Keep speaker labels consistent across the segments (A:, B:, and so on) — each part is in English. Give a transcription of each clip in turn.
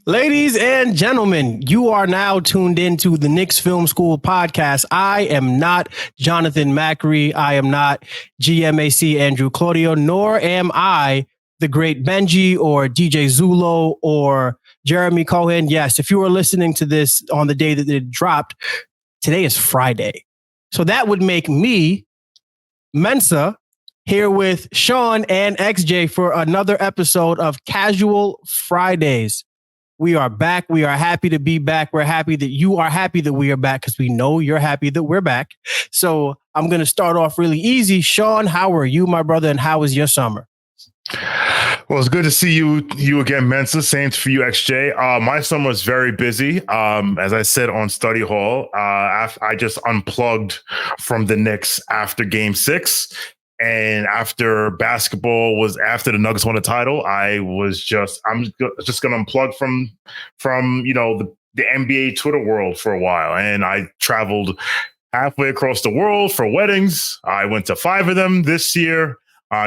A: Ladies and gentlemen, you are now tuned into the Knicks Film School Podcast. I am not Jonathan Macri. I am not GMAC Andrew Claudio, nor am I the great Benji or DJ Zulo or Jeremy Cohen. Yes, if you are listening to this on the day that it dropped, today is Friday. So that would make me, Mensa, here with Shawn and XJ for another episode of Casual Fridays. We are back. We are happy to be back. We're happy that you are happy that we are back because we know you're happy that we're back. So I'm going to start off really easy. Shawn, how are you, my brother, and how was your summer?
B: Well, it's good to see you again, Mensa. Same for you, XJ. My summer was very busy. As I said on study hall, I just unplugged from the Knicks after Game 6. And after after the Nuggets won the title, I'm just going to unplug from the NBA Twitter world for a while. And I traveled halfway across the world for weddings. I went to 5 of them this year.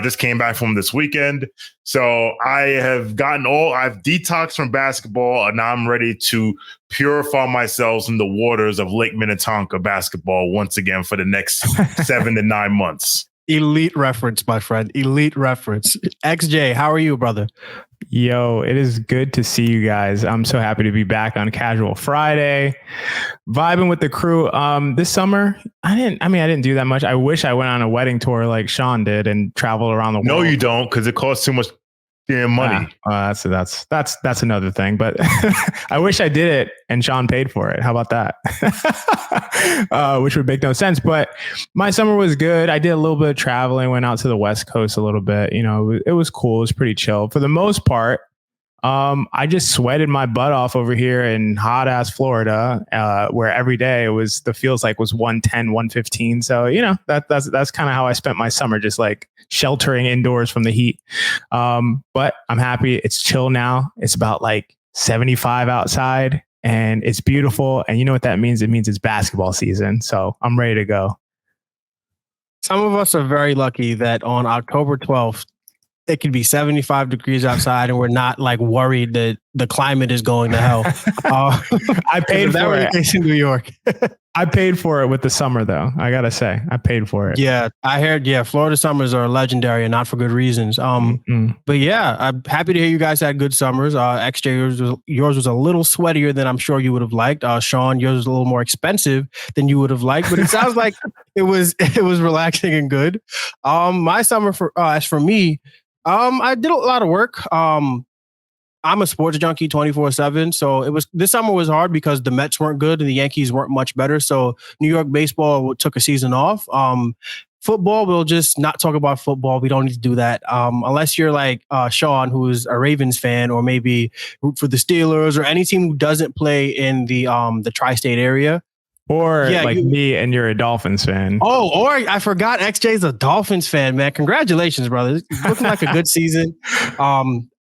B: Just came back from this weekend. So I've detoxed from basketball, and now I'm ready to purify myself in the waters of Lake Minnetonka basketball once again for the next 7 to 9 months.
A: Elite reference, my friend. Elite reference. XJ, how are you, brother?
C: Yo, it is good to see you guys. I'm so happy to be back on Casual Friday, vibing with the crew. This summer, I didn't do that much. I wish I went on a wedding tour like Shawn did and traveled around the world.
B: No, you don't, because it costs too much money.
C: That's another thing. But I wish I did it and Shawn paid for it. How about that? Which would make no sense. But my summer was good. I did a little bit of traveling, went out to the West Coast a little bit. You know, it was cool. It was pretty chill. For the most part, I just sweated my butt off over here in hot ass Florida, where every day was 110, 115. So, you know, that's kind of how I spent my summer, just like sheltering indoors from the heat. But I'm happy. It's chill now. It's about like 75 outside and it's beautiful. And you know what that means? It means it's basketball season. So I'm ready to go.
A: Some of us are very lucky that on October 12th, it could be 75 degrees outside and we're not like worried that the climate is going to hell.
C: I paid for it
A: in New York.
C: I paid for it with the summer though. I got to say, I paid for it.
A: Yeah, I heard. Yeah, Florida summers are legendary and not for good reasons. But yeah, I'm happy to hear you guys had good summers. XJ, yours was a little sweatier than I'm sure you would have liked. Shawn, yours was a little more expensive than you would have liked, but it sounds like it was relaxing and good. My summer as for me, I did a lot of work. I'm a sports junkie 24/7. So this summer was hard because the Mets weren't good and the Yankees weren't much better. So New York baseball took a season off. Football, we'll just not talk about football. We don't need to do that. Unless you're like Shawn, who's a Ravens fan, or maybe root for the Steelers or any team who doesn't play in the tri-state area.
C: Or me and you're a Dolphins fan.
A: Oh, or I forgot XJ's a Dolphins fan, man. Congratulations, brother. It's looking like a good season.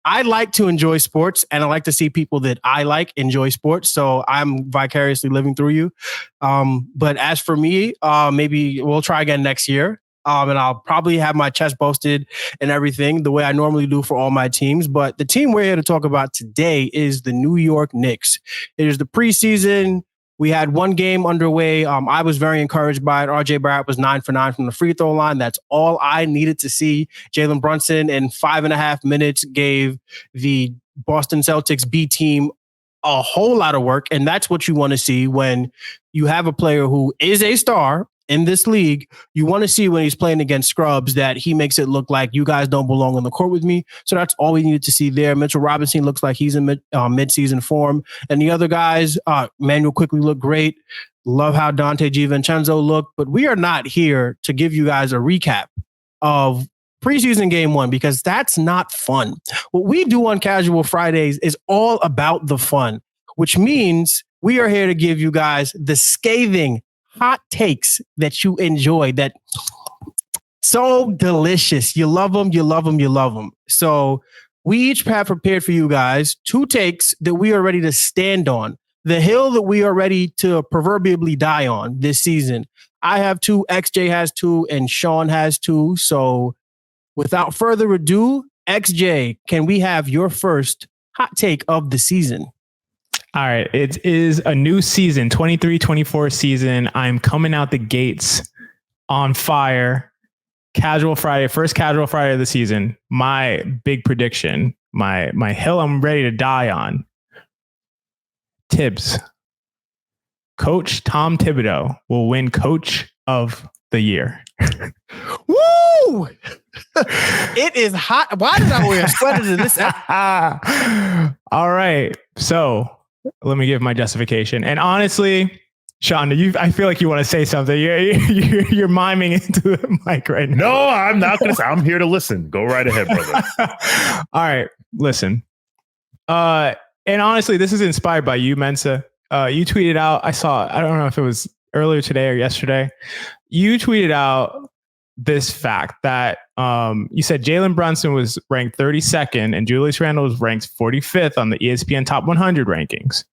A: I like to enjoy sports and I like to see people that I like enjoy sports. So I'm vicariously living through you. But as for me, maybe we'll try again next year. And I'll probably have my chest boasted and everything the way I normally do for all my teams. But the team we're here to talk about today is the New York Knicks. It is the preseason. We had one game underway. I was very encouraged by it. RJ Barrett was 9 for 9 from the free throw line. That's all I needed to see. Jalen Brunson in 5.5 minutes gave the Boston Celtics B team a whole lot of work. And that's what you want to see when you have a player who is a star in this league. You want to see when he's playing against scrubs that he makes it look like you guys don't belong on the court with me. So that's all we needed to see there. Mitchell Robinson looks like he's in mid-season form. And the other guys, Manuel quickly looked great. Love how Dante DiVincenzo looked. But we are not here to give you guys a recap of preseason game 1 because that's not fun. What we do on Casual Fridays is all about the fun, which means we are here to give you guys the scathing hot takes that you enjoy, that so delicious. You love them, you love them, you love them. So we each have prepared for you guys 2 takes that we are ready to stand on. The hill that we are ready to proverbially die on this season. I have 2, XJ has 2, and Shawn has 2. So without further ado, XJ, can we have your first hot take of the season?
C: All right. It is a new season, 23-24 season. I'm coming out the gates on fire. Casual Friday, first casual Friday of the season. My big prediction, my hill I'm ready to die on. Tibbs. Coach Tom Thibodeau will win Coach of the Year.
A: Woo! It is hot. Why did I wear a sweater to this?
C: All right. So let me give my justification. And honestly, Shawn, I feel like you want to say something. You're miming into the mic right now.
B: No, I'm not going to. I'm here to listen. Go right ahead, brother.
C: All right. Listen. And honestly, this is inspired by you, Mensa. You tweeted out, I don't know if it was earlier today or yesterday. You tweeted out this fact that you said Jalen Brunson was ranked 32nd and Julius Randle was ranked 45th on the ESPN Top 100 rankings.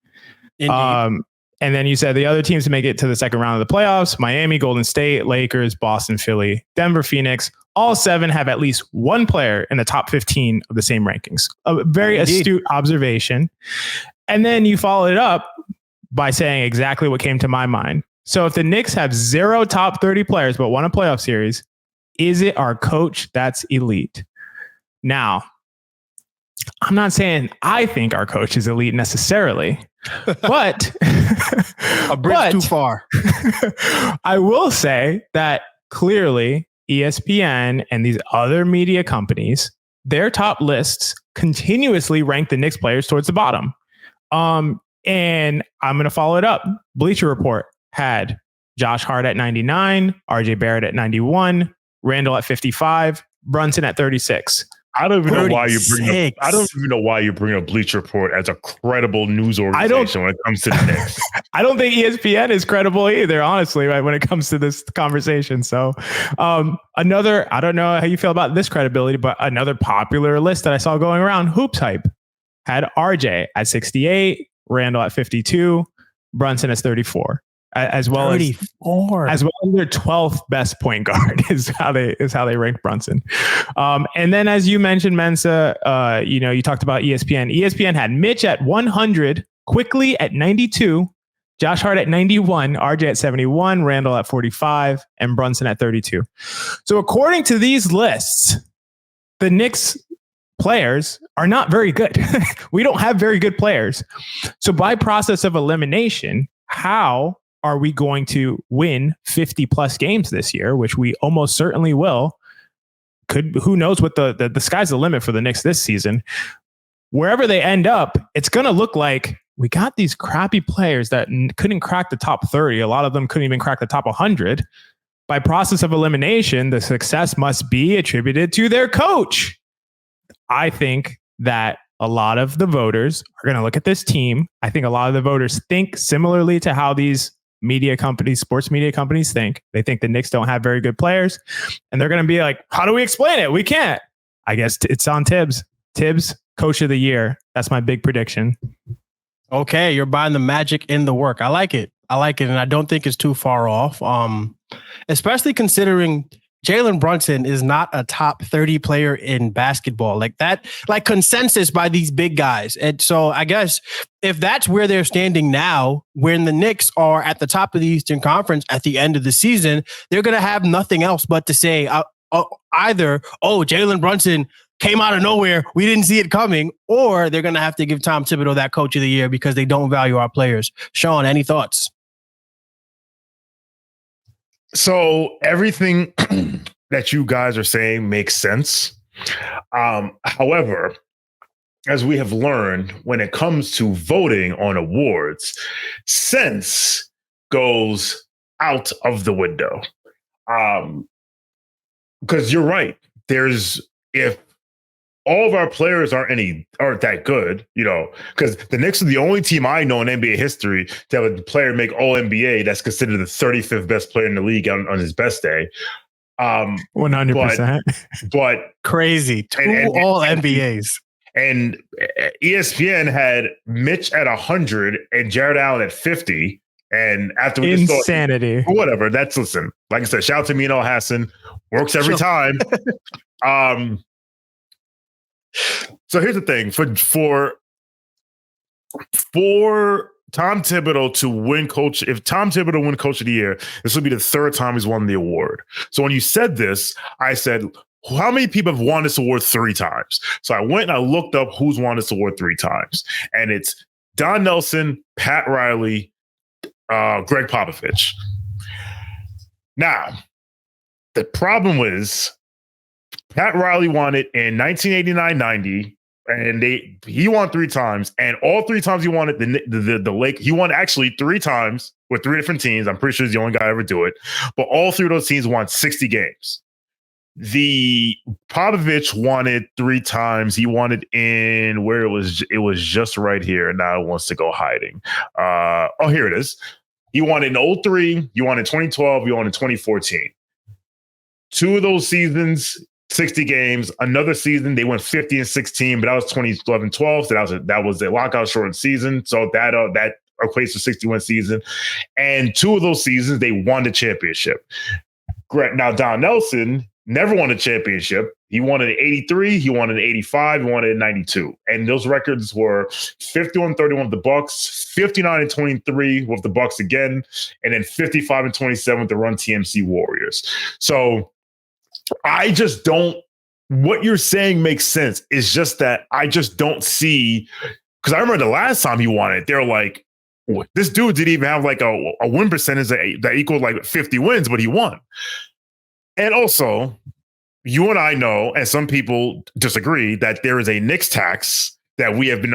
C: And then you said the other teams to make it to the second round of the playoffs: Miami, Golden State, Lakers, Boston, Philly, Denver, Phoenix. All 7 have at least one player in the top 15 of the same rankings. A very astute observation. And then you followed it up by saying exactly what came to my mind. So if the Knicks have 0 top 30 players but won a playoff series, is it our coach that's elite? Now, I'm not saying I think our coach is elite necessarily, but
A: a bridge too far.
C: I will say that clearly ESPN and these other media companies, their top lists continuously rank the Knicks players towards the bottom. And I'm going to follow it up. Bleacher Report had Josh Hart at 99, RJ Barrett at 91, Randall at 55, Brunson at 36.
B: I don't even know why you bring up. I don't even know why you bring up Bleacher Report as a credible news organization when it comes to the Knicks.
C: I don't think ESPN is credible either, honestly, right, when it comes to this conversation. So, another, I don't know how you feel about this credibility, but another popular list that I saw going around, Hoops Hype, had RJ at 68, Randall at 52, Brunson at 34. As well 34. As well as their 12th best point guard is how they ranked Brunson. And then, as you mentioned, Mensa, you talked about ESPN. ESPN had Mitch at 100, Quickly at 92, Josh Hart at 91, RJ at 71, Randall at 45, and Brunson at 32. So according to these lists, the Knicks players are not very good. We don't have very good players. So by process of elimination, how are we going to win 50 plus games this year, which we almost certainly will? Who knows what the sky's the limit for the Knicks this season. Wherever they end up, it's going to look like we got these crappy players that couldn't crack the top 30. A lot of them couldn't even crack the top 100. By process of elimination, the success must be attributed to their coach. I think that a lot of the voters are going to look at this team. I think a lot of the voters think similarly to how these media companies, sports media companies think. They think the Knicks don't have very good players. And they're going to be like, how do we explain it? We can't. I guess it's on Tibbs. Tibbs, Coach of the Year. That's my big prediction.
A: Okay, you're buying the magic in the work. I like it. And I don't think it's too far off. Especially considering Jalen Brunson is not a top 30 player in basketball like that, like consensus by these big guys. And so I guess if that's where they're standing now, when the Knicks are at the top of the Eastern Conference at the end of the season, they're going to have nothing else but to say either, Jalen Brunson came out of nowhere, we didn't see it coming, or they're going to have to give Tom Thibodeau that Coach of the Year because they don't value our players. Shawn, any thoughts?
B: So everything that you guys are saying makes sense. However, as we have learned, when it comes to voting on awards, sense goes out of the window. Because you're right. If all of our players aren't that good, because the Knicks are the only team I know in NBA history to have a player make All NBA that's considered the 35th best player in the league on his best day.
C: 100%.
B: But
A: crazy. Two All NBAs.
B: And ESPN had Mitch at 100 and Jared Allen at 50. And after we
C: insanity,
B: whatever. Listen. Like I said, shout out to Mino Hassan. Works every time. So here's the thing for Tom Thibodeau to win coach, if Tom Thibodeau win coach of the year, this will be the third time he's won the award. So when you said this, I said, how many people have won this award 3 times? So I went and I looked up who's won this award 3 times. And it's Don Nelson, Pat Riley, Greg Popovich. Now, the problem is Pat Riley won it in 1989-90. And he won 3 times, and all 3 times he won it, the Lake. He won actually 3 times with 3 different teams. I'm pretty sure he's the only guy to ever do it. But all 3 of those teams won 60 games. The Popovich won it 3 times. He won it in where it was just right here, and now it wants to go hiding. Here it is. He won it in 2003. He won in 2012. He won in 2014. 2 of those seasons, 60 games. Another season, they went 50-16, but that was 2011-12. So that was a lockout shortened season. So that equates to 61 season. And 2 of those seasons, they won the championship. Now, Don Nelson never won a championship. He won it in 83, he won it in 85, he won it in 92. And those records were 51-31 with the Bucks, 59-23 with the Bucks again, and then 55-27 with the Run TMC Warriors. So I just don't, what you're saying makes sense. It's just that I just don't see, because I remember the last time he won it, they're like, this dude didn't even have like a win percentage that equaled like 50 wins, but he won. And also, you and I know, and some people disagree, that there is a Knicks tax that we have been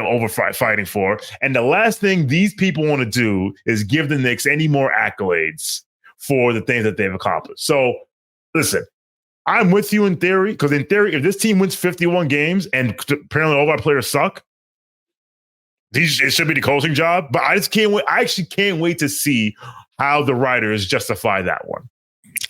B: fighting for. And the last thing these people want to do is give the Knicks any more accolades for the things that they've accomplished. So listen, I'm with you in theory, because in theory, if this team wins 51 games and apparently all of our players suck, it should be the coaching job. But I just can't wait. I actually can't wait to see how the writers justify that one.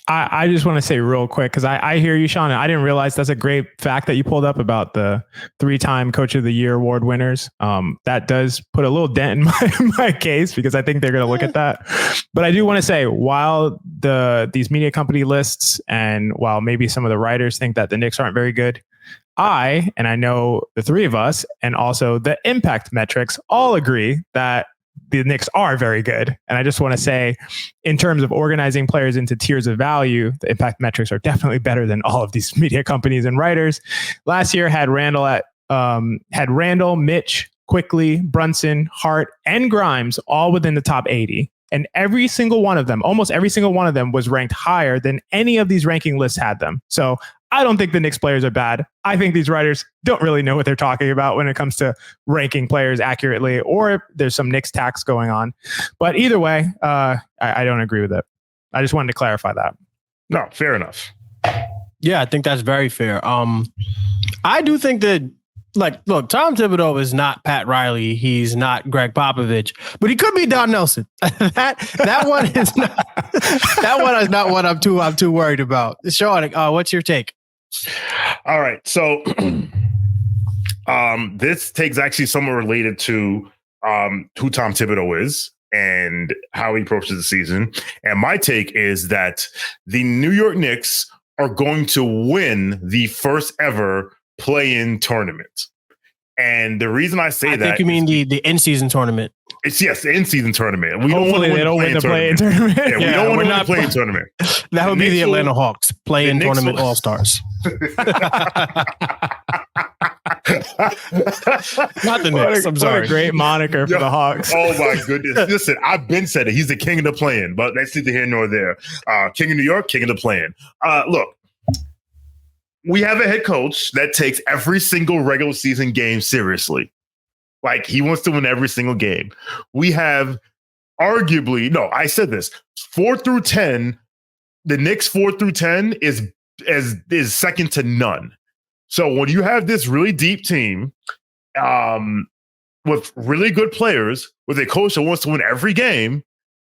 C: I just want to say real quick, because I hear you, Shawn. I didn't realize that's a great fact that you pulled up about the 3-time Coach of the Year award winners. That does put a little dent in my case, because I think they're going to look at that. But I do want to say, while these media company lists and while maybe some of the writers think that the Knicks aren't very good, I know the 3 of us and also the impact metrics all agree that the Knicks are very good. And I just want to say, in terms of organizing players into tiers of value, the impact metrics are definitely better than all of these media companies and writers. Last year had Randall, Mitch, Quickly, Brunson, Hart, and Grimes all within the top 80. And every single one of them, almost every single one of them, was ranked higher than any of these ranking lists had them. So I don't think the Knicks players are bad. I think these writers don't really know what they're talking about when it comes to ranking players accurately, or there's some Knicks tax going on. But either way, I don't agree with it. I just wanted to clarify that.
B: No, fair enough.
A: Yeah, I think that's very fair. I do think that, look, Tom Thibodeau is not Pat Riley. He's not Greg Popovich, but he could be Don Nelson. that one is not what I'm too worried about. Shawn, what's your take?
B: All right. So this take's actually somewhat related to who Tom Thibodeau is and how he approaches the season. And my take is that the New York Knicks are going to win the first ever play-in tournament. And the reason I say that, I think
A: you mean the in-season tournament.
B: It's the in-season tournament. We
C: Hopefully
B: don't want to win the play-in tournament. Yeah, we don't want to win the play-in tournament.
A: That would be the Atlanta Hawks play-in tournament all-stars. Not the Knicks. I'm sorry.
C: What a great moniker for the Hawks.
B: Oh my goodness! Listen, I've been said it. He's the king of the play-in, but that's neither here nor there. King of New York, king of the play-in. Look. We have a head coach that takes every single regular season game seriously. Like, he wants to win every single game. We have arguably, no, I said this, 4 through 10, the Knicks 4 through 10 is second to none. So when you have this really deep team with really good players, with a coach that wants to win every game,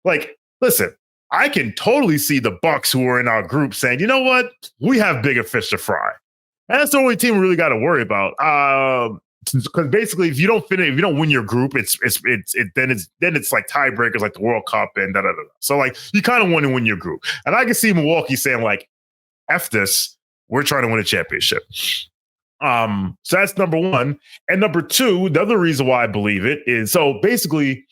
B: like, listen, I can totally see the Bucks who are in our group saying, you know what, we have bigger fish to fry. And that's the only team we really got to worry about. Because basically, if you don't win your group, then it's like tiebreakers, like the World Cup and da da da. So like, you kind of want to win your group. And I can see Milwaukee saying like, "F this, we're trying to win a championship." So that's number one. And number two, the other reason why I believe it is so basically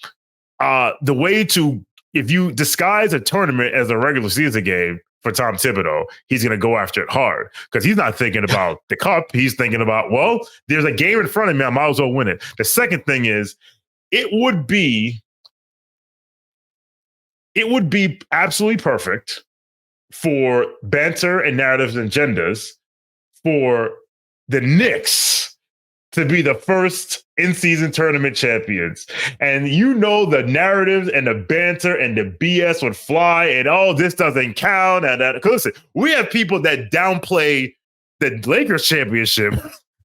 B: the way to, if you disguise a tournament as a regular season game for Tom Thibodeau, he's going to go after it hard because he's not thinking about the cup. He's thinking about, well, there's a game in front of me. I might as well win it. The second thing is it would be absolutely perfect for banter and narratives and agendas for the Knicks to be the first in-season tournament champions. And the narratives and the banter and the BS would fly and, oh, this doesn't count. And that. 'Cause listen, we have people that downplay the Lakers championship.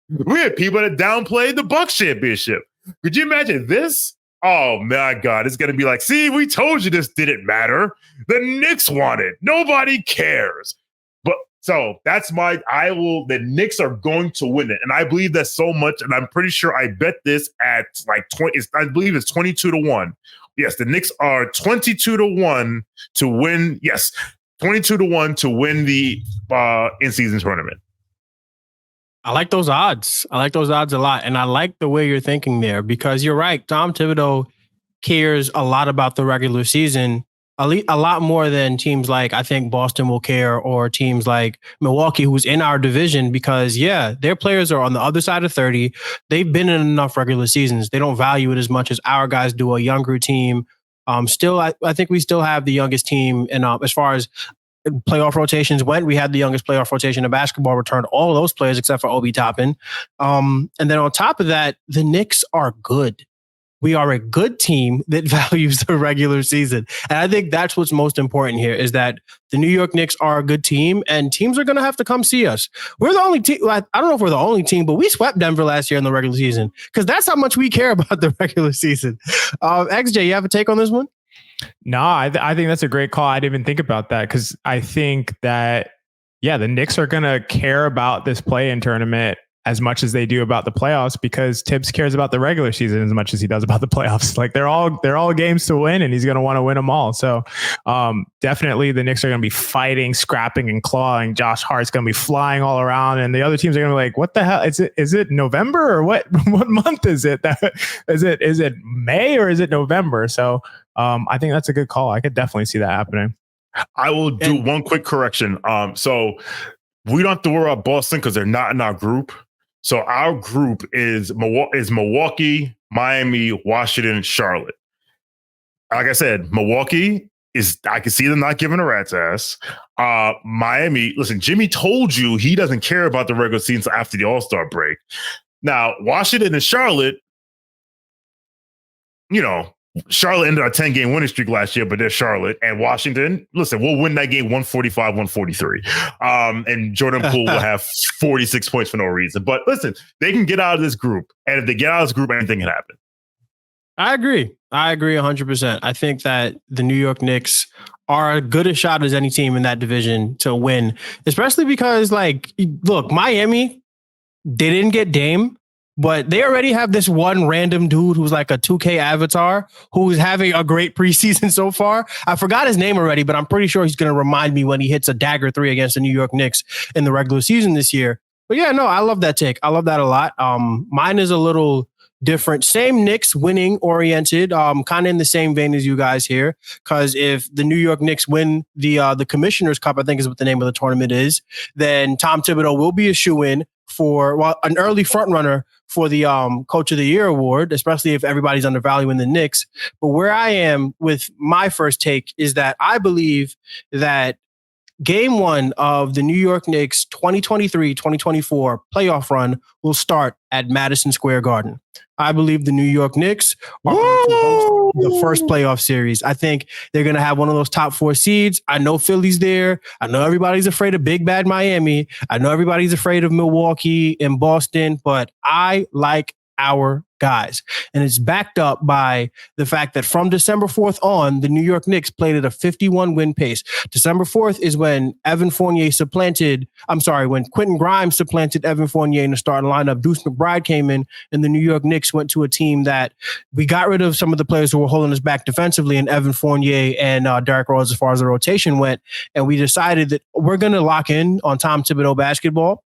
B: We have people that downplay the Bucks championship. Could you imagine this? Oh, my God. It's going to be like, see, we told you this didn't matter. The Knicks won it. Nobody cares. So that's the Knicks are going to win it. And I believe that so much. And I'm pretty sure I bet this at like 20, I believe it's 22-1. Yes, the Knicks are 22-1 to win. Yes, 22-1 to win the in-season tournament.
A: I like those odds. I like those odds a lot. And I like the way you're thinking there because you're right. Tom Thibodeau cares a lot about the regular season. A lot more than teams like I think Boston will care or teams like Milwaukee, who's in our division, because, their players are on the other side of 30. They've been in enough regular seasons. They don't value it as much as our guys do, a younger team. Still, I think we still have the youngest team. And as far as playoff rotations went, we had the youngest playoff rotation in basketball, returned all of those players except for Obi Toppin. And then on top of that, the Knicks are good. We are a good team that values the regular season. And I think that's what's most important here is that the New York Knicks are a good team and teams are going to have to come see us. We're the only team. I don't know if we're the only team, but we swept Denver last year in the regular season because that's how much we care about the regular season. XJ, you have a take on this one?
C: No, I think that's a great call. I didn't even think about that because I think that, the Knicks are going to care about this play-in tournament as much as they do about the playoffs because Tibbs cares about the regular season as much as he does about the playoffs. Like they're all games to win and he's going to want to win them all. So definitely the Knicks are going to be fighting, scrapping and clawing. Josh Hart's going to be flying all around and the other teams are going to be like, what the hell? Is it November or what month is it? Is it May or is it November? So I think that's a good call. I could definitely see that happening.
B: I will do one quick correction. So we don't have to worry about Boston because they're not in our group. So our group is Milwaukee, Miami, Washington, Charlotte. Like I said, Milwaukee I can see them not giving a rat's ass. Miami, listen, Jimmy told you he doesn't care about the regular season after the All-Star break. Now, Washington and Charlotte, Charlotte ended a 10-game winning streak last year, but they're Charlotte. And Washington, listen, we'll win that game 145-143. And Jordan Poole will have 46 points for no reason. But listen, they can get out of this group. And if they get out of this group, anything can happen. I
A: agree 100%. I think that the New York Knicks are as good a shot as any team in that division to win, especially because, look, Miami, they didn't get Dame. But they already have this one random dude who's like a 2K avatar who's having a great preseason so far. I forgot his name already, but I'm pretty sure he's going to remind me when he hits a dagger 3 against the New York Knicks in the regular season this year. But I love that take. I love that a lot. Mine is a little different. Same Knicks winning oriented, kind of in the same vein as you guys here. Because if the New York Knicks win the Commissioner's Cup, I think is what the name of the tournament is, then Tom Thibodeau will be a shoo-in for an early front runner for the Coach of the Year award, especially if everybody's undervaluing the Knicks. But where I am with my first take is that I believe that Game 1 of the New York Knicks 2023-2024 playoff run will start at Madison Square Garden. I believe the New York Knicks are going to host the first playoff series. I think they're going to have one of those top 4 seeds. I know Philly's there. I know everybody's afraid of big bad Miami. I know everybody's afraid of Milwaukee and Boston, but I like our guys. And it's backed up by the fact that from December 4th on, the New York Knicks played at a 51 win pace. December 4th is when when Quentin Grimes supplanted Evan Fournier in the starting lineup. Deuce McBride came in and the New York Knicks went to a team that we got rid of some of the players who were holding us back defensively and Evan Fournier and Derrick Rose as far as the rotation went. And we decided that we're going to lock in on Tom Thibodeau basketball.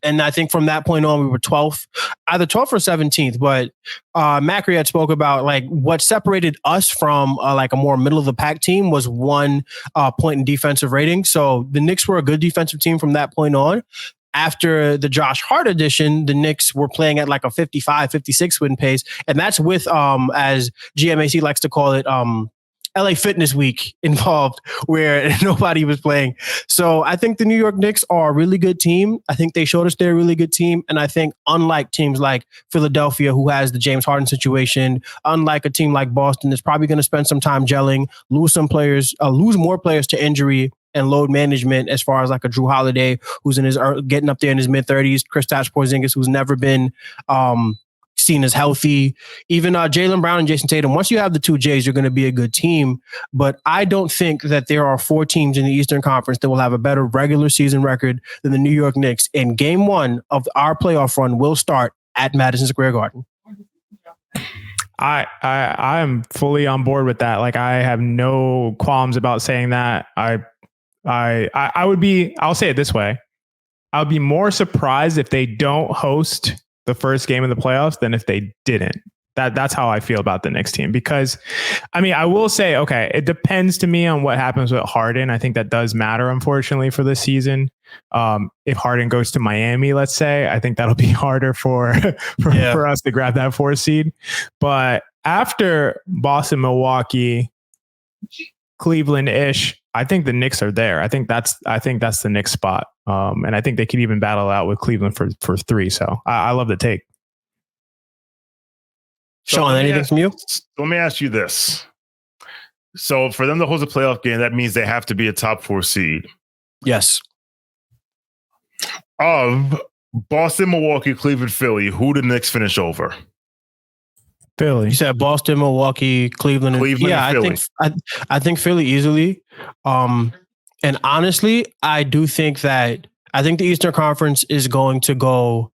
A: And I think from that point on, we were 12th, either 12th or 17th. But Macri had spoke about like what separated us from like a more middle of the pack team was 1 point in defensive rating. So the Knicks were a good defensive team from that point on. After the Josh Hart edition, the Knicks were playing at like a 55, 56 win pace. And that's with, as GMAC likes to call it, LA Fitness Week involved where nobody was playing. So I think the New York Knicks are a really good team. I think they showed us they're a really good team. And I think unlike teams like Philadelphia, who has the James Harden situation, unlike a team like Boston, that's probably going to spend some time gelling, lose more players to injury and load management, as far as like a Drew Holiday, who's in his getting up there in his mid-30s, Kristaps Porzingis, who's never been seen as healthy, even Jaylen Brown and Jason Tatum. Once you have the two J's, you're going to be a good team. But I don't think that there are 4 teams in the Eastern Conference that will have a better regular season record than the New York Knicks. And game 1 of our playoff run will start at Madison Square Garden.
C: I am fully on board with that. Like, I have no qualms about saying that. I'll say it this way. I would be more surprised if they don't host the first game of the playoffs than if they didn't. That's how I feel about the Knicks team, because I mean, I will say, okay, it depends to me on what happens with Harden. I think that does matter, unfortunately, for this season. If Harden goes to Miami, let's say, I think that'll be harder for us to grab that 4th seed. But after Boston, Milwaukee, Cleveland-ish, I think the Knicks are there. I think that's the Knicks spot. And I think they could even battle out with Cleveland for 3. So I love the take.
A: Shawn, anything from you?
B: Let me ask you this. So for them to host a playoff game, that means they have to be a top 4 seed.
A: Yes.
B: Of Boston, Milwaukee, Cleveland, Philly, who did the Knicks finish over?
C: Philly.
A: You said Boston, Milwaukee, Cleveland.
B: Yeah, and Philly.
A: I think Philly easily. And honestly, I do think that the Eastern Conference is going to go.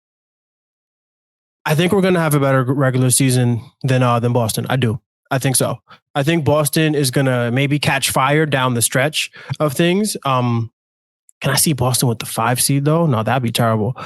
A: I think we're going to have a better regular season than Boston. I do. I think so. I think Boston is going to maybe catch fire down the stretch of things. Can I see Boston with the 5 seed though? No, that'd be terrible.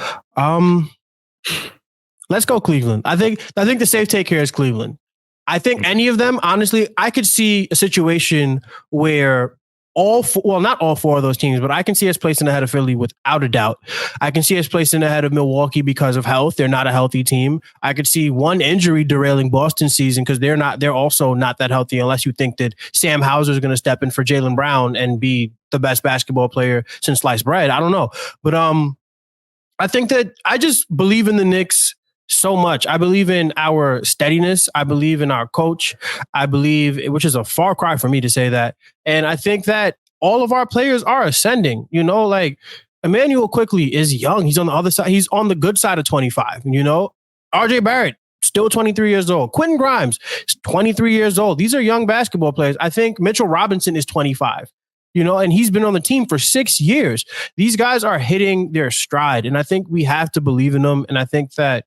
A: Let's go Cleveland. I think the safe take here is Cleveland. I think any of them, honestly, I could see a situation where not all 4 of those teams, but I can see us placing ahead of Philly without a doubt. I can see us placing ahead of Milwaukee because of health. They're not a healthy team. I could see one injury derailing Boston's season because they're also not that healthy, unless you think that Sam Hauser is going to step in for Jaylen Brown and be the best basketball player since sliced bread. I don't know. But I think that I just believe in the Knicks so much. I believe in our steadiness. I believe in our coach. I believe, which is a far cry for me to say that. And I think that all of our players are ascending. You know, like Emmanuel Quickley is young. He's on the other side. He's on the good side of 25. You know, RJ Barrett, still 23 years old. Quentin Grimes is 23 years old. These are young basketball players. I think Mitchell Robinson is 25. You know, and he's been on the team for 6 years. These guys are hitting their stride. And I think we have to believe in them. And I think that,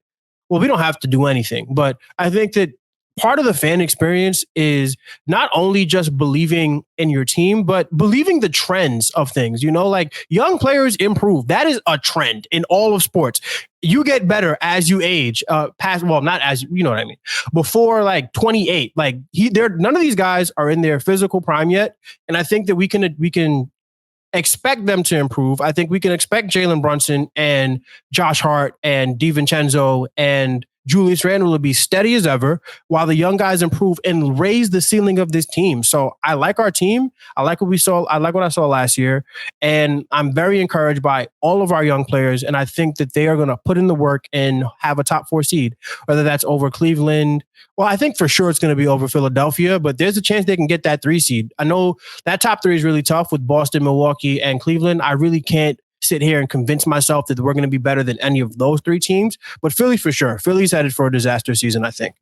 A: well, we don't have to do anything, but I think that part of the fan experience is not only just believing in your team, but believing the trends of things. You know, like young players improve. That is a trend in all of sports. You get better as you age, not as, you know what I mean? Before like 28, like none of these guys are in their physical prime yet. And I think that we can expect them to improve. I think we can expect Jalen Brunson and Josh Hart and DiVincenzo and Julius Randle to be steady as ever while the young guys improve and raise the ceiling of this team. So I like our team. I like what we saw. I like what I saw last year. And I'm very encouraged by all of our young players. And I think that they are going to put in the work and have a top 4 seed, whether that's over Cleveland. Well, I think for sure it's going to be over Philadelphia, but there's a chance they can get that 3 seed. I know that top 3 is really tough with Boston, Milwaukee, and Cleveland. I really can't sit here and convince myself that we're going to be better than any of those 3 teams, but Philly for sure. Philly's headed for a disaster season, I think.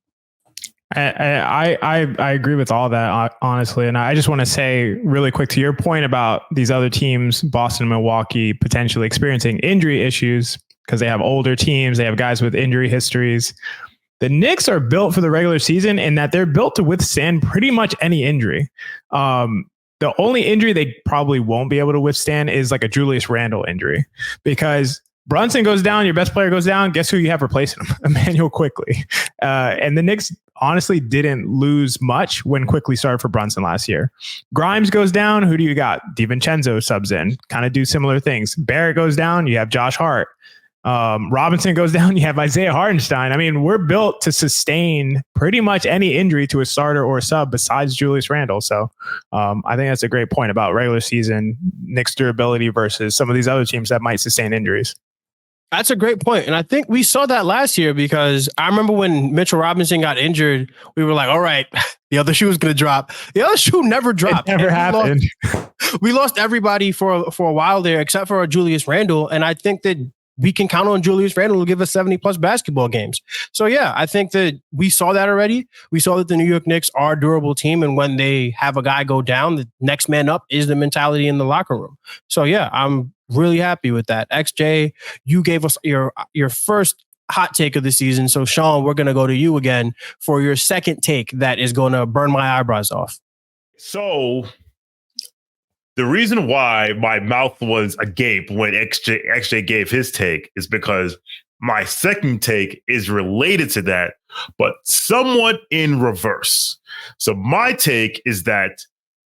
C: I agree with all that, honestly. And I just want to say really quick to your point about these other teams, Boston, Milwaukee, potentially experiencing injury issues because they have older teams. They have guys with injury histories. The Knicks are built for the regular season in that they're built to withstand pretty much any injury. The only injury they probably won't be able to withstand is like a Julius Randle injury, because Brunson goes down, your best player goes down. Guess who you have replacing him? Emmanuel Quickly. And the Knicks honestly didn't lose much when Quickly started for Brunson last year. Grimes goes down. Who do you got? DiVincenzo subs in, kind of do similar things. Barrett goes down. You have Josh Hart. Robinson goes down. You have Isaiah Hartenstein. I mean, we're built to sustain pretty much any injury to a starter or a sub besides Julius Randle. So I think that's a great point about regular season Knicks durability versus some of these other teams that might sustain injuries.
A: That's a great point. And I think we saw that last year because I remember when Mitchell Robinson got injured, we were like, all right, the other shoe is going to drop. The other shoe never dropped.
C: It never happened.
A: We lost everybody for a while there, except for Julius Randle. And I think that we can count on Julius Randle to give us 70+ basketball games. So, yeah, I think that we saw that already. We saw that the New York Knicks are a durable team. And when they have a guy go down, the next man up is the mentality in the locker room. So, yeah, I'm really happy with that. XJ, you gave us your first hot take of the season. So, Shawn, we're going to go to you again for your second take that is going to burn my eyebrows off.
B: So the reason why my mouth was agape when XJ gave his take is because my second take is related to that, but somewhat in reverse. So my take is that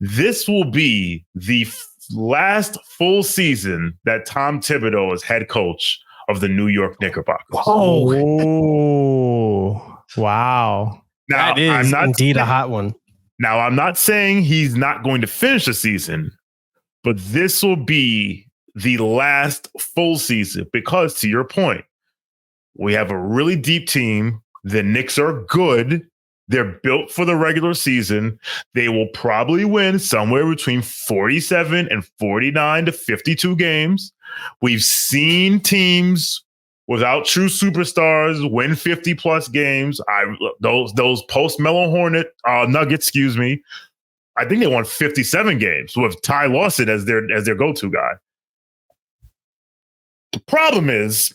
B: this will be the last full season that Tom Thibodeau is head coach of the New York Knickerbockers.
C: Oh, wow.
A: Now, that is indeed a hot one.
B: Now, I'm not saying he's not going to finish the season, but this will be the last full season because, to your point, we have a really deep team. The Knicks are good. They're built for the regular season. They will probably win somewhere between 47 and 49 to 52 games. We've seen teams without true superstars win 50+ games. Those post-Melo Hornet Nuggets, I think they won 57 games with Ty Lawson as their go-to guy. The problem is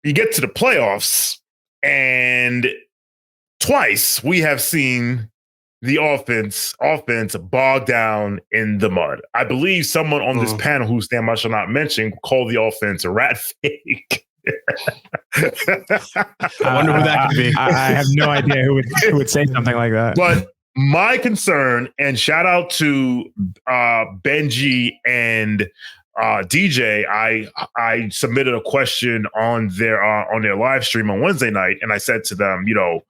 B: you get to the playoffs and twice we have seen the offense bogged down in the mud. I believe someone on this panel whose name I shall not mention called the offense a rat fake.
A: I wonder who that could be.
C: I have no idea who would say something like that.
B: But my concern, and shout out to Benji and DJ, I submitted a question on their live stream on Wednesday night, and I said to them, if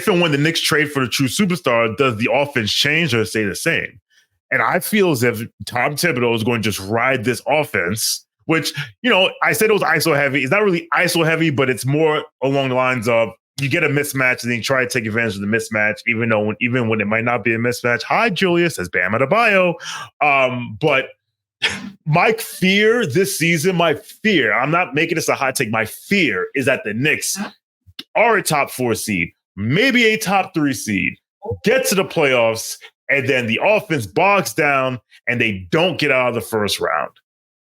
B: and when the Knicks trade for the true superstar, does the offense change or stay the same? And I feel as if Tom Thibodeau is going to just ride this offense, which, I said it was ISO heavy. It's not really ISO heavy, but it's more along the lines of you get a mismatch and then you try to take advantage of the mismatch, even when it might not be a mismatch. Hi, Julius, says Bam Adebayo. But my fear this season, I'm not making this a hot take. My fear is that the Knicks are a top 4 seed, maybe a top 3 seed, get to the playoffs, and then the offense bogs down and they don't get out of the first round.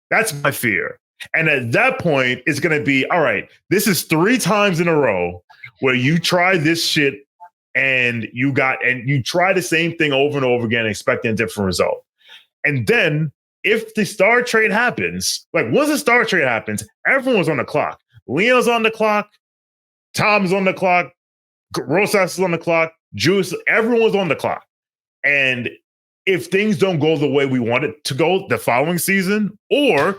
B: That's my fear. And at that point, it's going to be, all right, this is 3 times in a row where you try this shit and you try the same thing over and over again, expecting a different result. And then if the star trade happens, once the star trade happens, everyone's on the clock. Leon's on the clock. Tom's on the clock. Rosas is on the clock. Juice, everyone's on the clock. And if things don't go the way we want it to go the following season, or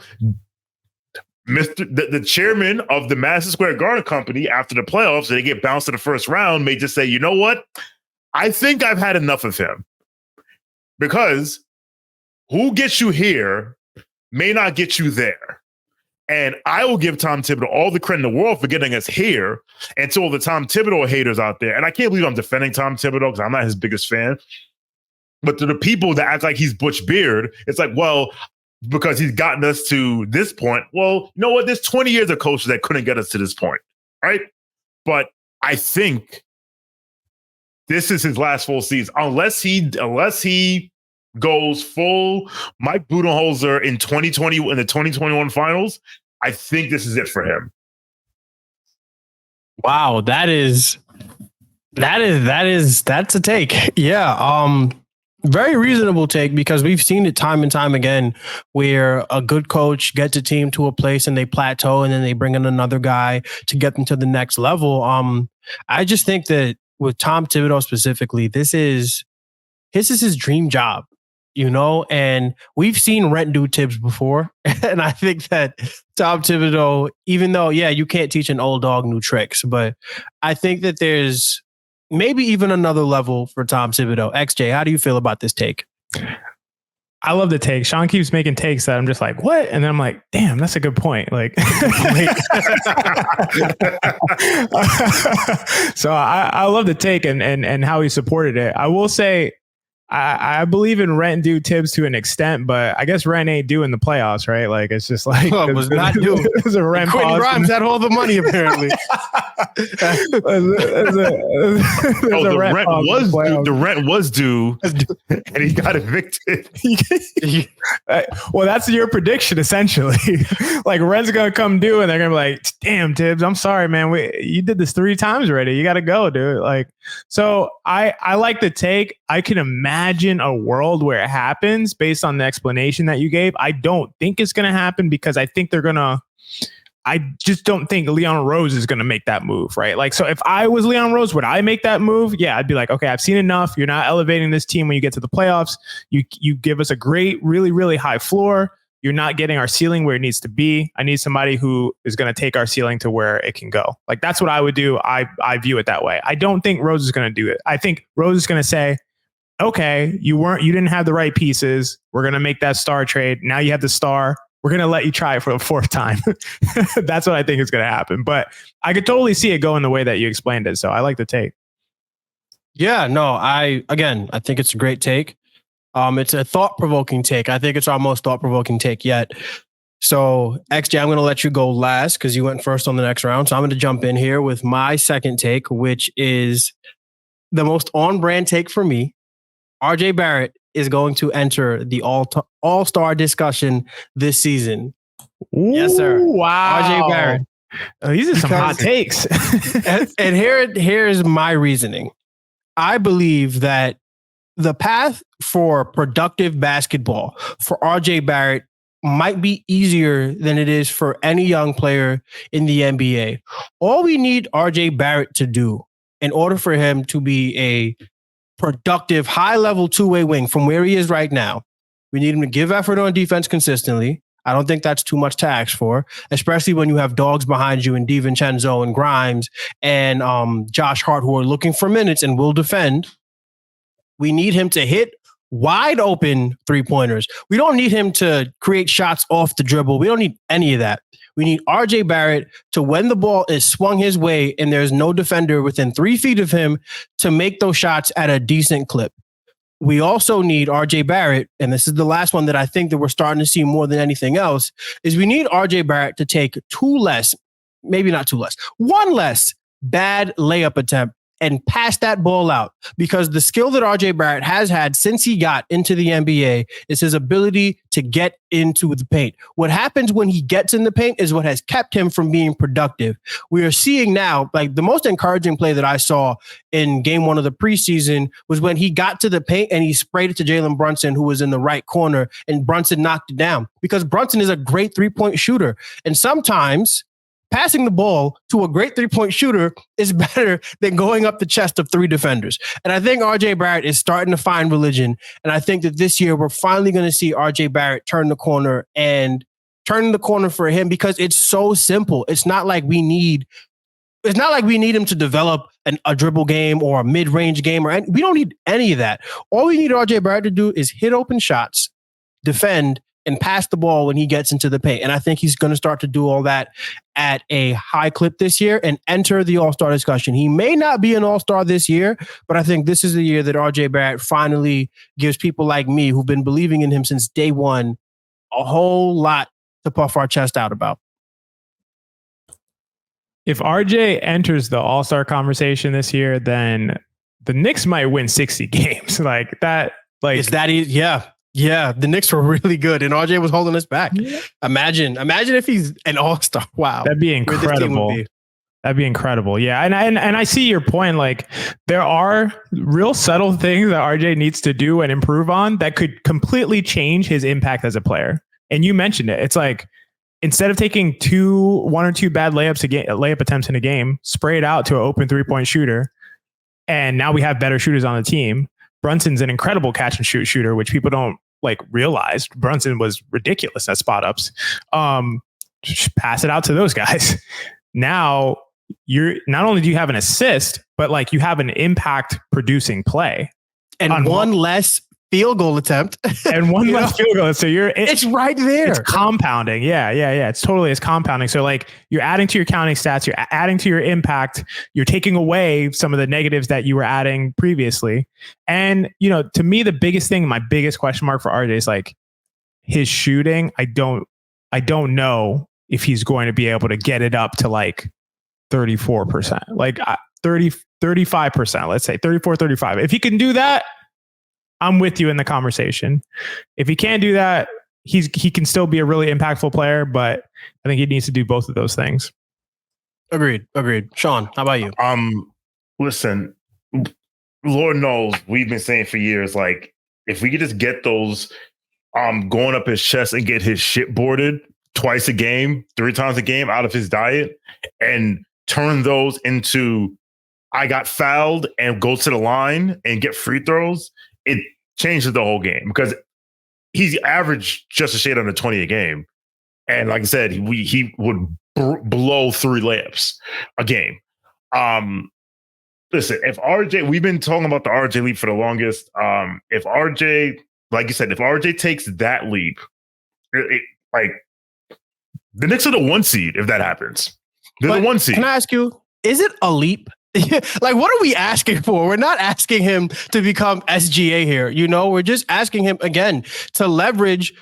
B: the chairman of the Madison Square Garden Company after the playoffs, and they get bounced in the first round, may just say, you know what? I think I've had enough of him. Because who gets you here may not get you there. And I will give Tom Thibodeau all the credit in the world for getting us here. And to all the Tom Thibodeau haters out there, and I can't believe I'm defending Tom Thibodeau because I'm not his biggest fan. But to the people that act like he's Butch Beard, it's like, well, because he's gotten us to this point. Well, you know what? There's 20 years of coaches that couldn't get us to this point, right? But I think this is his last full season, unless he goes full Mike Budenholzer in 2020 in the 2021 finals. I think this is it for him.
A: Wow, that's a take. Yeah. Very reasonable take, because we've seen it time and time again where a good coach gets a team to a place and they plateau and then they bring in another guy to get them to the next level. I just think that with Tom Thibodeau specifically, this is his dream job, and we've seen rent do Tibbs before. And I think that Tom Thibodeau, even though, you can't teach an old dog new tricks, but I think that there's maybe even another level for Tom Thibodeau. XJ, how do you feel about this take?
C: I love the take. Sean keeps making takes that I'm just like, what? And then I'm like, damn, that's a good point. Like, so I love the take and how he supported it. I will say, I believe in rent due Tibbs to an extent, but I guess rent ain't due in the playoffs, right? Like, it's just like
A: it was not due.
C: It was a rent.
A: Quentin Grimes had all the money apparently.
B: The rent was due, and he got evicted.
C: Well, that's your prediction essentially. Like, rent's gonna come due, and they're gonna be like, "Damn, Tibbs, I'm sorry, man. You did this 3 times already. You got to go, dude." Like, so I like the take. I can imagine a world where it happens based on the explanation that you gave. I don't think it's going to happen because I think I just don't think Leon Rose is going to make that move, right? Like, so if I was Leon Rose, would I make that move? Yeah, I'd be like, okay, I've seen enough. You're not elevating this team when you get to the playoffs. You give us a great, really, really high floor. You're not getting our ceiling where it needs to be. I need somebody who is going to take our ceiling to where it can go. Like, that's what I would do. I view it that way. I don't think Rose is going to do it. I think Rose is going to say, okay, you didn't have the right pieces. We're going to make that star trade. Now you have the star. We're going to let you try it for the 4th time. That's what I think is going to happen. But I could totally see it going the way that you explained it. So I like the take.
A: Yeah, no, I think it's a great take. It's a thought-provoking take. I think it's our most thought-provoking take yet. So, XJ, I'm going to let you go last because you went first on the next round. So I'm going to jump in here with my second take, which is the most on-brand take for me. RJ Barrett is going to enter the all-star discussion this season.
C: Ooh,
A: yes, sir.
C: Wow.
A: RJ Barrett.
C: Oh, these are some hot takes.
A: and here's my reasoning. I believe that the path for productive basketball for RJ Barrett might be easier than it is for any young player in the NBA. All we need RJ Barrett to do in order for him to be a productive, high-level two-way wing from where he is right now, we need him to give effort on defense consistently. I don't think that's too much to ask for, especially when you have dogs behind you in DiVincenzo and Grimes and Josh Hart who are looking for minutes and will defend. We need him to hit wide open 3-pointers. We don't need him to create shots off the dribble. We don't need any of that. We need RJ Barrett to, when the ball is swung his way and there's no defender within 3 feet of him, to make those shots at a decent clip. We also need RJ Barrett, and this is the last one that I think that we're starting to see more than anything else, is we need RJ Barrett to take one less bad layup attempt and pass that ball out, because the skill that RJ Barrett has had since he got into the NBA is his ability to get into the paint. What happens when he gets in the paint is what has kept him from being productive. We are seeing now, like, the most encouraging play that I saw in game 1 of the preseason was when he got to the paint and he sprayed it to Jalen Brunson, who was in the right corner, and Brunson knocked it down, because Brunson is a great 3-point shooter. And sometimes passing the ball to a great 3-point shooter is better than going up the chest of 3 defenders. And I think RJ Barrett is starting to find religion. And I think that this year we're finally going to see RJ Barrett turn the corner, and turning the corner for him, because it's so simple. It's not like we need him to develop a dribble game or a mid-range game, we don't need any of that. All we need RJ Barrett to do is hit open shots, defend, and pass the ball when he gets into the paint. And I think he's going to start to do all that at a high clip this year and enter the all-star discussion. He may not be an all-star this year, but I think this is the year that RJ Barrett finally gives people like me, who've been believing in him since day one, a whole lot to puff our chest out about.
C: If RJ enters the all-star conversation this year, then the Knicks might win 60 games. Like that. Like,
A: is that easy? Yeah. Yeah, the Knicks were really good, and RJ was holding us back. Yeah. Imagine if he's an all-star. Wow.
C: That'd be incredible. That'd be incredible. Yeah. And I see your point. Like, there are real subtle things that RJ needs to do and improve on that could completely change his impact as a player. And you mentioned it. It's like, instead of taking one or two bad layup attempts in a game, spray it out to an open 3-point shooter. And now we have better shooters on the team. Brunson's an incredible catch and shoot shooter, which people don't like realize. Brunson was ridiculous at spot ups. Just pass it out to those guys. Now you're not only do you have an assist, but like you have an impact producing play
A: and one less field goal attempt
C: and one less field goal. So
A: it's right there.
C: It's compounding. Yeah. It's compounding. So like you're adding to your counting stats, you're adding to your impact, you're taking away some of the negatives that you were adding previously. And, to me, the biggest thing, my biggest question mark for RJ is like his shooting. I don't know if he's going to be able to get it up to like 34%, like 35%, let's say 34, 35. If he can do that, I'm with you in the conversation. If he can't do that, he can still be a really impactful player, but I think he needs to do both of those things.
A: Agreed. Shawn, how about you?
B: Listen, Lord knows we've been saying for years, like, if we could just get those going up his chest and get his shit boarded twice a game, 3 times a game out of his diet and turn those into I got fouled and go to the line and get free throws, it changes the whole game because he's averaged just a shade under 20 a game. And like I said, he would blow 3 layups a game. Listen, if RJ, we've been talking about the RJ leap for the longest. If RJ, like you said, if RJ takes that leap, like the Knicks are the 1 seed if that happens. They're the 1 seed.
A: Can I ask you, is it a leap? Like, what are we asking for? We're not asking him to become SGA here. We're just asking him, again, to leverage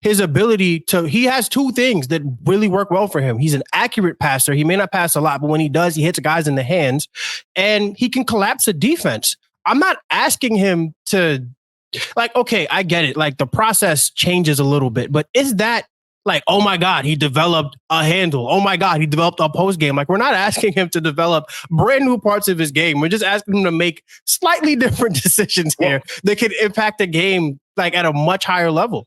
A: his ability to, he has 2 things that really work well for him. He's an accurate passer. He may not pass a lot, but when he does, he hits guys in the hands and he can collapse a defense. I'm not asking him to, like, okay, I get it. Like, the process changes a little bit, but is that like, oh my God, he developed a handle. Oh my God, he developed a post game. Like, we're not asking him to develop brand new parts of his game. We're just asking him to make slightly different decisions here that could impact the game like at a much higher level.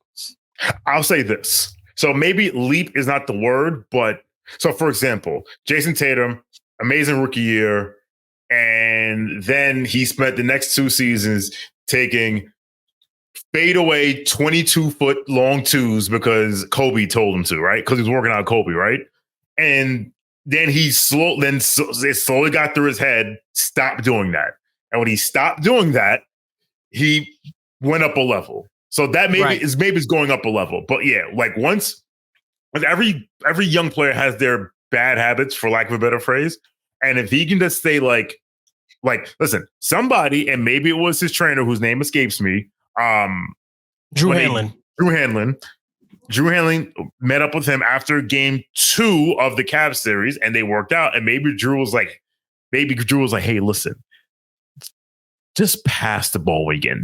B: I'll say this. So maybe leap is not the word, but so for example, Jason Tatum, amazing rookie year. And then he spent the next 2 seasons taking fadeaway 22-foot long 2s because Kobe told him to, right? Because he was working out Kobe, right? And then it slowly got through his head, stop doing that. And when he stopped doing that, he went up a level. So that maybe is going up a level. But yeah, like once every young player has their bad habits, for lack of a better phrase. And if he can just stay like listen, somebody, and maybe it was his trainer whose name escapes me, Drew Hanlon met up with him after game 2 of the Cavs series and they worked out. And maybe Drew was like, hey, listen, just pass the ball again.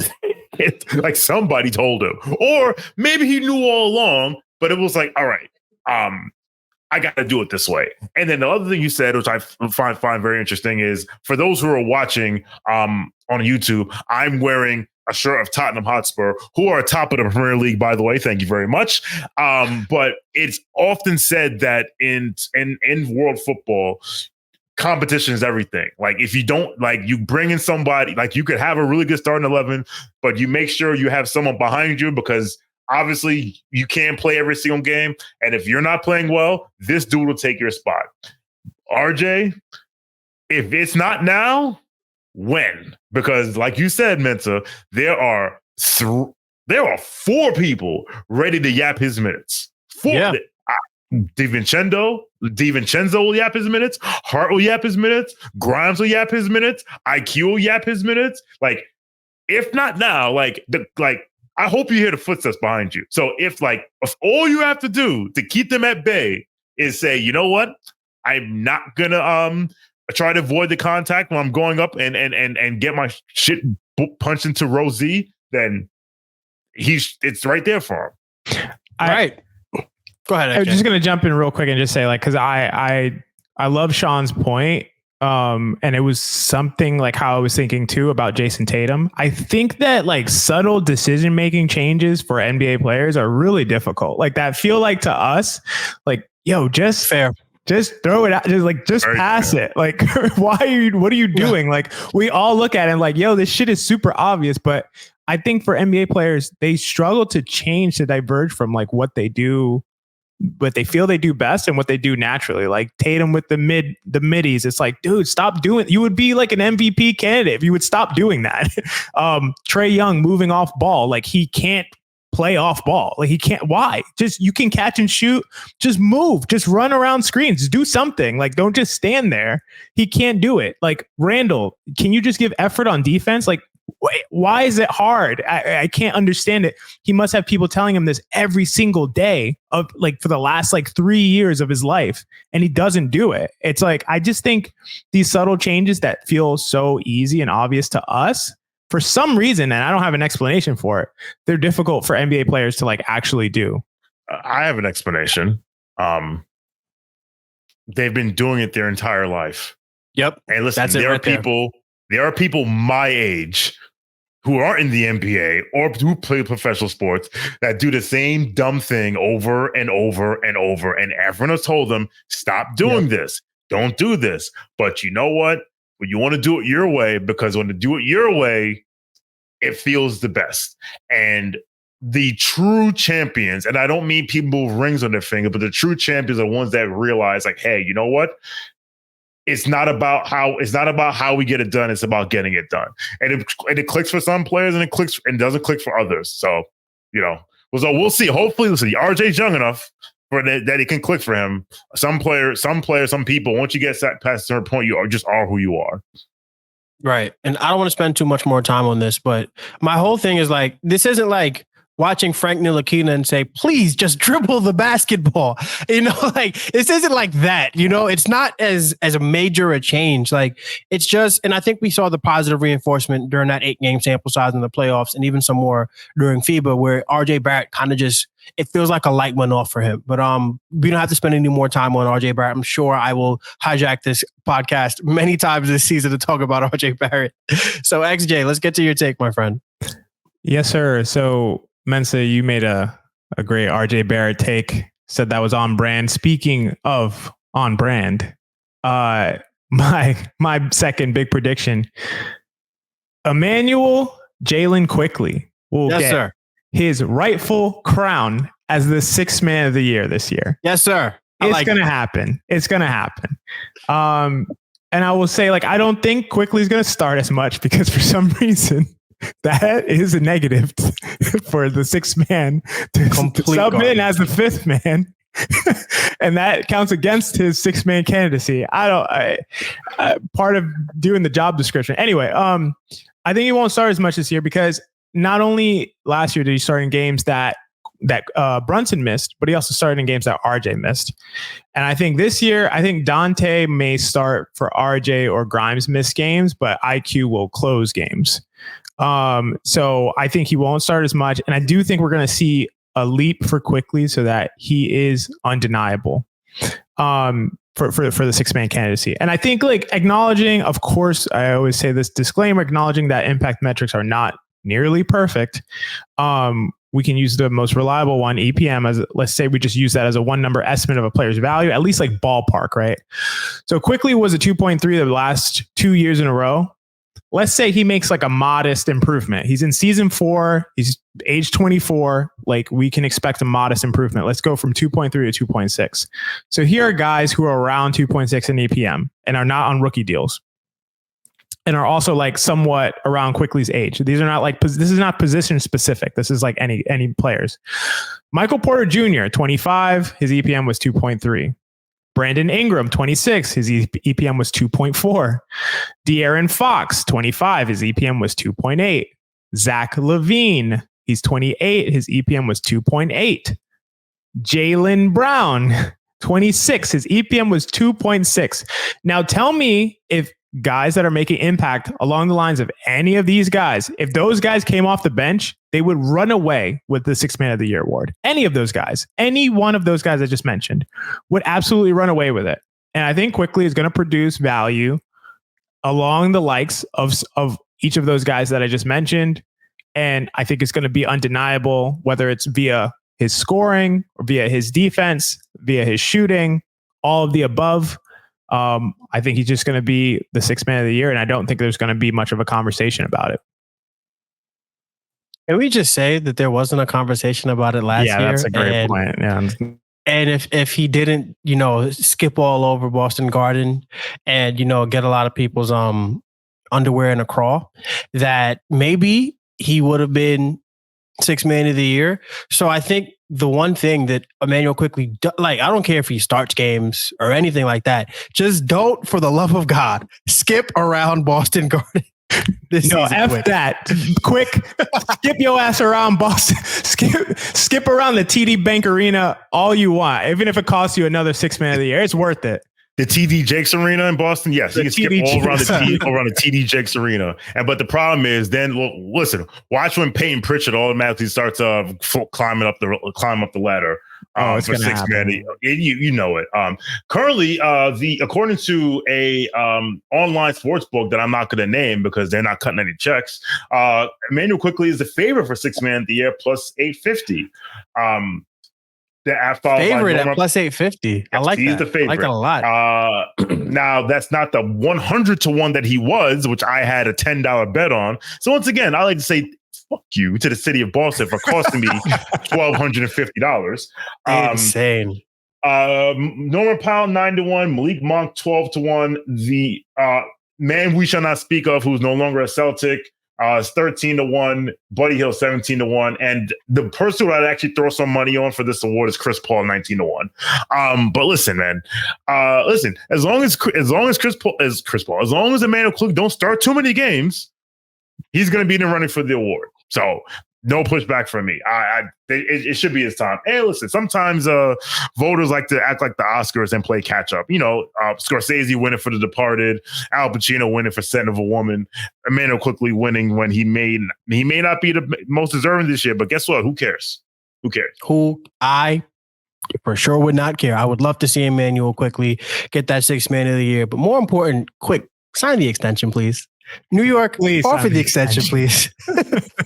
B: Like somebody told him, or maybe he knew all along, but it was like, all right, I got to do it this way. And then the other thing you said, which I find very interesting, is for those who are watching on YouTube, I'm wearing a shirt of Tottenham Hotspur, who are top of the Premier League, by the way. Thank you very much. But it's often said that in world football, competition is everything. Like if you don't, like you bring in somebody, like you could have a really good starting 11, but you make sure you have someone behind you because obviously you can't play every single game. And if you're not playing well, this dude will take your spot. RJ, if it's not now, when? Because like you said, Mensa, there are 4 people ready to yap his minutes. 4. Yeah. DiVincenzo will yap his minutes. Hart will yap his minutes. Grimes will yap his minutes. IQ will yap his minutes. Like, if not now, I hope you hear the footsteps behind you. So if all you have to do to keep them at bay is say, you know what, I'm not gonna try to avoid the contact when I'm going up and get my shit punched into row Z, then it's right there for him.
A: All right. Go ahead.
C: I'm just going to jump in real quick and just say, because I I love Sean's point. And it was something like how I was thinking too about Jason Tatum. I think that like subtle decision-making changes for NBA players are really difficult. Like that feel like to us, like, yo, just throw it out. Just pass it. Like, what are you doing? Like we all look at it and like, yo, this shit is super obvious. But I think for NBA players, they struggle to change, to diverge from like what they do, what they feel they do best and what they do naturally. Like Tatum with the middies, it's like, dude, stop doing. You would be like an MVP candidate if you would stop doing that. Trae Young moving off ball, like he can't play off ball. Like he can't. Why? Just you can catch and shoot. Just move. Just run around screens. Just do something. Like don't just stand there. He can't do it. Like Randall, can you just give effort on defense? Like why is it hard? I can't understand it. He must have people telling him this every single day of like for the last like 3 years of his life, and he doesn't do it. It's like I just think these subtle changes that feel so easy and obvious to us, for some reason, and I don't have an explanation for it, they're difficult for NBA players to like actually do.
B: I have an explanation. They've been doing it their entire life.
A: Yep.
B: And listen, there are people my age who aren't in the NBA or who play professional sports that do the same dumb thing over and over and over. And everyone has told them, stop doing this. Don't do this. But you know what? When you want to do it your way, because when you do it your way, it feels the best. And the true champions, and I don't mean people with rings on their finger, but the true champions are ones that realize like, hey, you know what? It's not about how we get it done. It's about getting it done. And it clicks for some players and it clicks and doesn't click for others. So, we'll see. Hopefully, listen, RJ's young enough for that it can click for him. Some people, once you get past a certain point, you are who you are.
A: Right. And I don't want to spend too much more time on this, but my whole thing is like, this isn't like watching Frank Ntilikina and say, please just dribble the basketball. Like this isn't like that. It's not as a major a change. Like it's just, and I think we saw the positive reinforcement during that 8-game sample size in the playoffs and even some more during FIBA where RJ Barrett kind of just, it feels like a light went off for him. But we don't have to spend any more time on RJ Barrett. I'm sure I will hijack this podcast many times this season to talk about RJ Barrett. So XJ, let's get to your take, my friend.
C: Yes, sir. So Mensa, you made a great RJ Barrett take, said that was on brand. Speaking of on brand, my second big prediction, Emmanuel Jalen Quickly will get his rightful crown as the 6th man of the year this year.
A: Yes, sir.
C: It's going to happen. It's going to happen. And I will say, like, I don't think Quickly is going to start as much because for some reason, that is a negative for the 6th man to sub in as the 5th man. And that counts against his 6th man candidacy. Part of doing the job description. Anyway, I think he won't start as much this year because not only last year did he start in games that Brunson missed, but he also started in games that RJ missed. And I think this year, Dante may start for RJ or Grimes missed games, but IQ will close games. So I think he won't start as much. And I do think we're going to see a leap for Quickly so that he is undeniable for the 6th man candidacy. And I think like acknowledging, of course, I always say this disclaimer, acknowledging that impact metrics are not nearly perfect. We can use the most reliable one, EPM, as let's say we just use that as a one number estimate of a player's value, at least like ballpark, right? So Quickly was a 2.3 the last 2 years in a row. Let's say he makes like a modest improvement. He's in season 4. He's age 24. Like we can expect a modest improvement. Let's go from 2.3 to 2.6. So here are guys who are around 2.6 in EPM and are not on rookie deals and are also like somewhat around Quickly's age. These are not like, this is not position specific. This is like any players. Michael Porter Jr., 25, his EPM was 2.3. Brandon Ingram, 26, his EPM was 2.4. De'Aaron Fox, 25, his EPM was 2.8. Zach LaVine, he's 28, his EPM was 2.8. Jaylen Brown, 26, his EPM was 2.6. Now tell me if guys that are making impact along the lines of any of these guys, if those guys came off the bench, they would run away with the 6th man of the year award. Any of those guys, any one of those guys I just mentioned would absolutely run away with it. And I think Quickly is going to produce value along the likes of each of those guys that I just mentioned. And I think it's going to be undeniable, whether it's via his scoring or via his defense, via his shooting, all of the above. I think he's just going to be the sixth man of the year. And I don't think there's going to be much of a conversation about it.
A: Can we just say that there wasn't a conversation about it last year?
C: Yeah, that's a great point. Yeah.
A: And if he didn't, skip all over Boston Garden and, get a lot of people's underwear in a crawl, that maybe he would have been sixth man of the year. So I think the one thing that Emmanuel Quickly, I don't care if he starts games or anything like that, just don't, for the love of God, skip around Boston Garden.
C: That. Quick, skip your ass around Boston. Skip around the TD Bank Arena all you want, even if it costs you another sixth man of the year. It's worth it.
B: The TD Jakes Arena in Boston, yes, you can skip all around the TD Jakes Arena. But the problem is, then listen, watch when Peyton Pritchard automatically starts climbing up the ladder. For sixth man, you know it. Currently, according to a online sports book that I'm not going to name because they're not cutting any checks, Emmanuel Quickly is the favorite for sixth man of the year plus 850. The
A: favorite at plus 850. I like that. He's the favorite. I like that a lot.
B: Now that's not the 100-1 that he was, which I had a $10 bet on. So once again, I like to say fuck you to the city of Boston for costing me $1,250.
A: Insane.
B: Norman Powell 9-1, Malik Monk 12-1. The man we shall not speak of, who's no longer a Celtic, is 13-1. Buddy Hield 17-1, and the person who I'd actually throw some money on for this award is Chris Paul 19-1. But listen, man, as long as Emmanuel Quickly don't start too many games, he's going to be in the running for the award. So no pushback from me. It should be his time. And listen, sometimes voters like to act like the Oscars and play catch up. Scorsese winning for The Departed, Al Pacino winning for Scent of a Woman, Emmanuel Quickly winning when he may not be the most deserving this year. But guess what? Who cares?
A: I for sure would not care. I would love to see Emmanuel Quickly get that sixth man of the year. But more important, quick, sign the extension, please. New York, please offer the extension, please.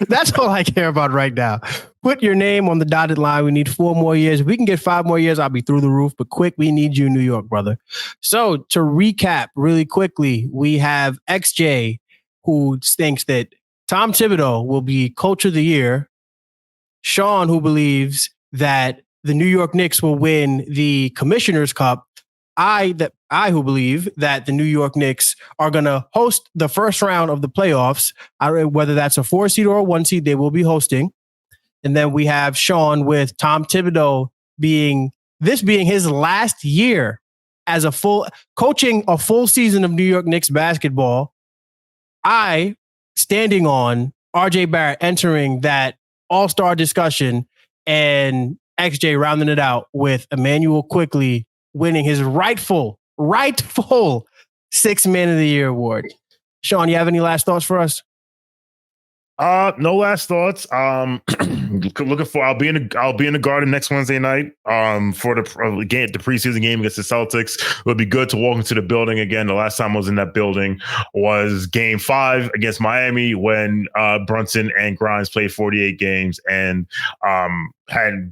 A: That's all I care about right now. Put your name on the dotted line. We need 4 more years. If we can get 5 more years, I'll be through the roof. But quick, we need you, New York, brother. So to recap really quickly, we have XJ, who thinks that Tom Thibodeau will be coach of the year. Shawn, who believes that the New York Knicks will win the Commissioner's Cup. I who believe that the New York Knicks are going to host the first round of the playoffs. I don't know whether that's a 4 seed or a 1 seed, they will be hosting. And then we have Shawn with Tom Thibodeau being his last year as coaching a full season of New York Knicks basketball. I standing on RJ Barrett entering that all-star discussion, and XJ rounding it out with Emmanuel Quickly winning his rightful sixth man of the year award. Shawn, you have any last thoughts for us?
B: No last thoughts. Looking for I'll be in the Garden next Wednesday night for the preseason game against the Celtics. It would be good to walk into the building again. The last time I was in that building was Game 5 against Miami when Brunson and Grimes played 48 games, and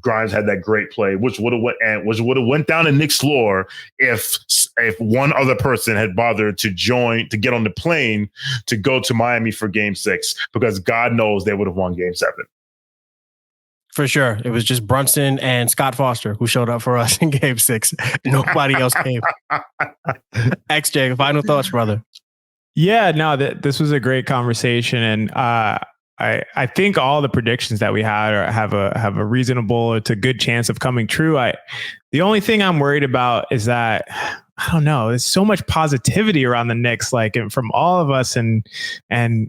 B: Grimes had that great play, which would have went down in Knicks lore if one other person had bothered to get on the plane to go to Miami for Game 6, because God knows they would have won Game 7.
A: For sure. It was just Brunson and Scott Foster who showed up for us in Game 6. Nobody else came. XJ, final thoughts, brother.
C: Yeah, no, this was a great conversation. And I think all the predictions that we had have a reasonable to good chance of coming true. The only thing I'm worried about is that, I don't know, there's so much positivity around the Knicks, like from all of us. And I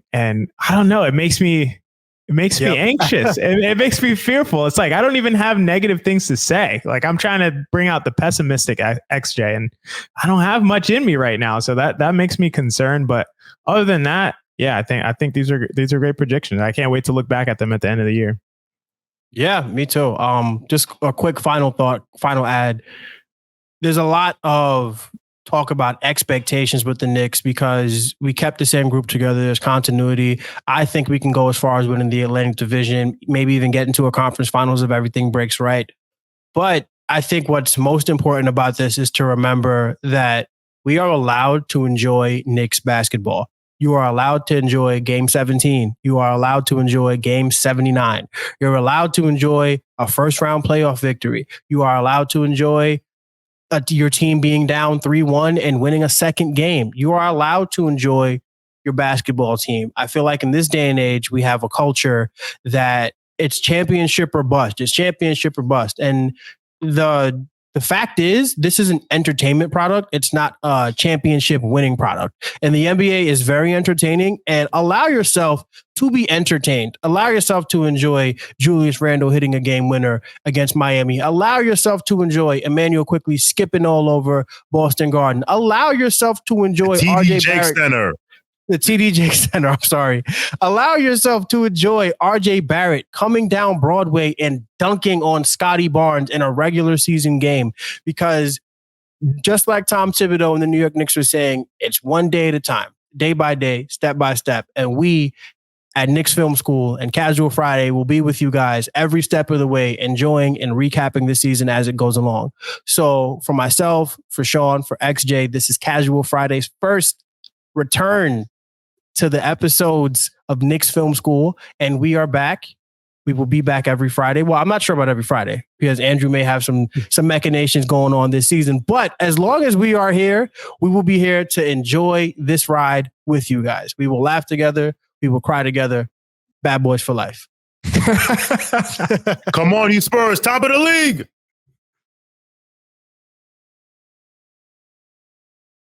C: don't know, it makes me anxious. It makes me fearful. It's like, I don't even have negative things to say. Like, I'm trying to bring out the pessimistic XJ, and I don't have much in me right now. So that makes me concerned. But other than that, yeah, I think these are great predictions. I can't wait to look back at them at the end of the year.
A: Yeah, me too. Just a quick final ad. There's a lot of talk about expectations with the Knicks because we kept the same group together. There's continuity. I think we can go as far as winning the Atlantic Division, maybe even get into a conference finals if everything breaks right. But I think what's most important about this is to remember that we are allowed to enjoy Knicks basketball. You are allowed to enjoy Game 17. You are allowed to enjoy Game 79. You're allowed to enjoy a first-round playoff victory. You are allowed to enjoy your team being down 3-1 and winning a second game. You are allowed to enjoy your basketball team. I feel like in this day and age, we have a culture that it's championship or bust. It's championship or bust. And the fact is, this is an entertainment product. It's not a championship winning product. And the NBA is very entertaining, and allow yourself to be entertained. Allow yourself to enjoy Julius Randle hitting a game winner against Miami. Allow yourself to enjoy Emmanuel quickly skipping all over Boston Garden. Allow yourself to enjoy RJ Barrett.
B: Center.
A: The TD Jakes Center, I'm sorry. Allow yourself to enjoy RJ Barrett coming down Broadway and dunking on Scotty Barnes in a regular season game. Because just like Tom Thibodeau and the New York Knicks were saying, it's one day at a time, day by day, step by step. And we at Knicks Film School and Casual Friday will be with you guys every step of the way, enjoying and recapping the season as it goes along. So for myself, for Shawn, for XJ, this is Casual Friday's first return to the episodes of Knicks Film School, and we are back. We will be back every Friday. Well, I'm not sure about every Friday because Andrew may have some machinations going on this season. But as long as we are here, we will be here to enjoy this ride with you guys. We will laugh together. We will cry together. Bad boys for life.
B: Come on, you Spurs, top of the league.